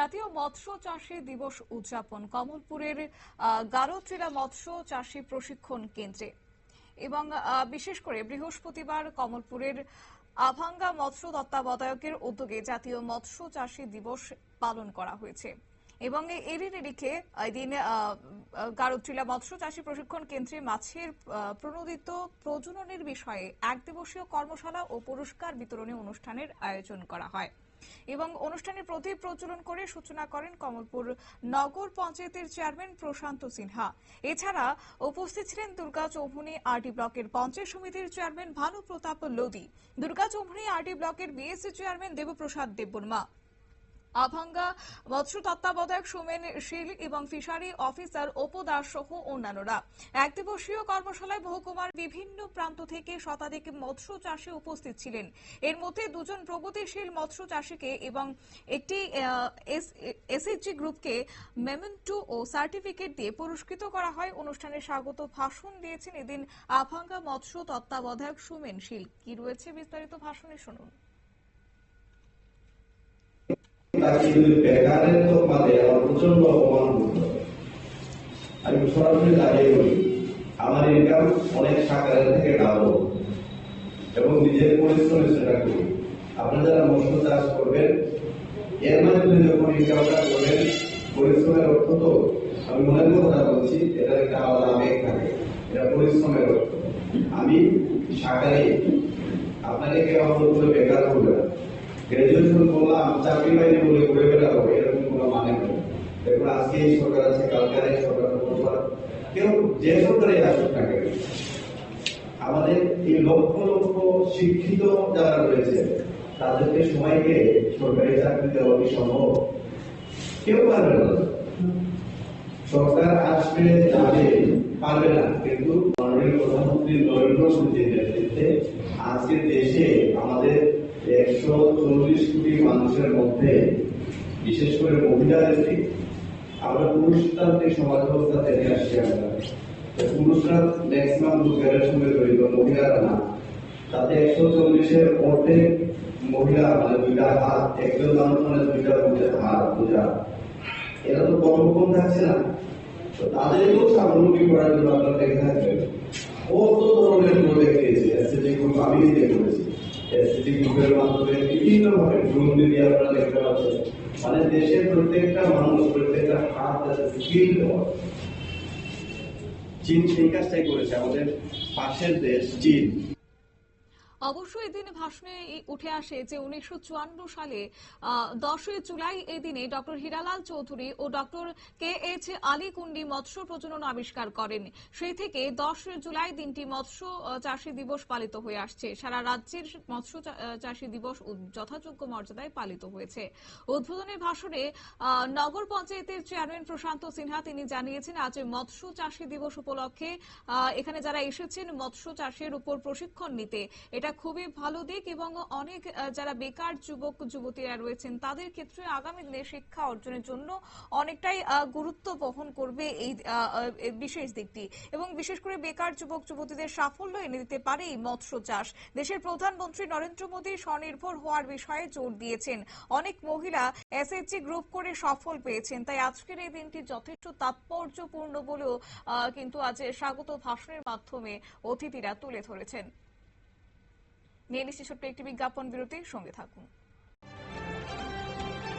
জাতীয় মৎস্য চাষী দিবস উদযাপন কমলপুরের গারোত্রিলা মৎস্য চাষী প্রশিক্ষণ কেন্দ্রে এবং বিশেষ করে বৃহস্পতিবার কমলপুরের আভাঙ্গা মৎস্য তত্ত্বাবধায়কের উদ্যোগে জাতীয় মৎস্য চাষী দিবস পালন করা হয়েছে এবং এরই নিরিখে এদিন গারোত্রিলা মৎস্য চাষী প্রশিক্ষণ কেন্দ্রে মাছের প্রণোদিত প্রজননের বিষয়ে এক দিবসীয় কর্মশালা ও পুরস্কার বিতরণী অনুষ্ঠানের আয়োজন করা হয় এবং অনুষ্ঠানে প্রদীপ প্রজ্বলন করে সূচনা করেন কমলপুর নগর পঞ্চায়েতের চেয়ারম্যান প্রশান্ত সিনহা। এছাড়া উপস্থিত ছিলেন দুর্গা চৌমুহনী আরডি ব্লকের পঞ্চায়েত সমিতির চেয়ারম্যান ভানু প্রতাপ লোদি, দুর্গা চৌমুহনী আরডি ব্লকের বিএসসি চেয়ারম্যান দেবপ্রসাদ দেববর্মা, আভাঙ্গা মৎস্য তত্ত্বাবধায়ক সোমেন শীল এবং ফিশারি অফিসার অপু দাস সহ অন্যান্যরা। এক দিবসীয় কর্মশালায় মহকুমার বিভিন্ন প্রান্ত থেকে শতাধিক মৎস্য চাষী উপস্থিত ছিলেন। এর মধ্যে দুজন প্রগতিশীল মৎস্য চাষীকে এবং একটি এসএইচজি গ্রুপকে মেমেন্টো ও সার্টিফিকেট দিয়ে পুরস্কৃত করা হয়। অনুষ্ঠানে স্বাগত ভাষণ দিয়েছেন এদিন আভাঙ্গা মৎস্য তত্ত্বাবধায়ক সোমেন শীল। কি রয়েছে বিস্তারিত ভাষণে শুনুন। বেকারের তো মানে আমার প্রচন্ড অপমান করতো। আমি সরাসরি দাঁড়িয়ে বলি আমার ইনকাম অনেক সাকারের থেকে ডাবল এবং নিজের পরিশ্রমে সেটা করি। আপনারা যারা মৎস্য চাষ করবেন এর মাধ্যমে যখন ইনকামটা করবেন পরিশ্রমের অর্থ তো আমি মনের কথা বলছি, এটা একটা আলাদা আবেগ থাকে, এটা পরিশ্রমের অর্থ। আমি সাকারে আপনাকে কেউ আমার উপরে বেকার করবে না, গ্রাজুয়েশন করলাম চাকরি পাইনি বলে ঘুরে বেড়াবো এরকম কোনো মানে নেই। দেখুন আজকে এই সরকার আছে, কালকে এই সরকার কেউ যে সরকারে আসুক না কেন, আমাদের এই লক্ষ লক্ষ শিক্ষিত যারা রয়েছে তাদেরকে সবাইকে সরকারি চাকরি দেওয়া কি সম্ভব? কেউ পারবে না। সরকার আসবে যাবে পারবে না, কিন্তু মাননীয় প্রধানমন্ত্রী নরেন্দ্র মোদীর নেতৃত্বে আজকে দেশে আমাদের 140 কোটি মানুষের মধ্যে বিশেষ করে মহিলাদেরকে আমরা পুরুষতান্ত্রিক সমাজ ব্যবস্থা থেকে আসছি। আমরা পুরুষরা ম্যাক্সিমাম রোজগারের সঙ্গে জড়িত, মহিলারা না। তাতে 140-এর অর্ধেক মহিলা মানে দুইটা হাত, একজন মানুষ মানে দুইটা হাত বোঝা, এরা তো কর্মক্ষম থাকছে না। তো তাদেরকেও স্বাবলম্বী করার জন্য আপনারা দেখে থাকবেন কত ধরনের প্রজেক্ট দিয়েছে এসএসজি গ্রুপ, আমি নিজে করেছি। এসএসজি গ্রুপের মাধ্যমে বিভিন্ন ভাবে ড্রোন দিয়ে আপনারা দেখতে পাচ্ছেন, মানে দেশের প্রত্যেকটা মানুষ প্রত্যেকটা হাত স্কিল দেওয়া। চীন সেই কাজটাই করেছে, আমাদের পাশের দেশ চীন। অবশ্যই এদিন ভাষণে উঠে আসে যে 1954 সালে 10 জুলাই এই দিনে ডক্টর হীরালাল চৌধুরী ও ডক্টর KH আলী কুন্ডি মৎস্য প্রজনন আবিষ্কার করেন। সেই থেকে 10 জুলাই দিনটি মৎস্য চাষী দিবস পালিত হয়ে আসছে। সারা রাজ্যের মৎস্য চাষী দিবস যথাযোগ্য মর্যাদায় পালিত হয়েছে। উদ্বোধনী ভাষণে নগর পঞ্চায়েতের চেয়ারম্যান প্রশান্ত সিনহা তিনি জানিয়েছেন আজ মৎস্য চাষী দিবস উপলক্ষে এখানে যারা এসেছেন মৎস্য চাষের উপর প্রশিক্ষণ নিতে, এটা খুবই ভালো দিক এবং অনেক যারা বেকার যুবক যুবতীরা রয়েছেন তাদের ক্ষেত্রে আগামী দিনে শিক্ষা অর্জনের জন্য অনেকটাই গুরুত্ব বহন করবে এই বিশেষ দিকটি এবং বিশেষ করে বেকার যুবক যুবতীদের সাফল্য এনে দিতে পারে এই মৎস্য চাষ। দেশের প্রধানমন্ত্রী নরেন্দ্র মোদী স্বনির্ভর হওয়ার বিষয়ে জোর দিয়েছেন। অনেক মহিলা এসএইচজি গ্রুপ করে সফল পেয়েছেন, তাই আজকের এই দিনটি যথেষ্ট তাৎপর্যপূর্ণ বলেও কিন্তু আজ স্বাগত ভাষণের মাধ্যমে অতিথিরা তুলে ধরেছেন। নিয়ে নিচ্ছি ছোট্ট একটি বিজ্ঞাপন বিরতির সঙ্গে থাকুন।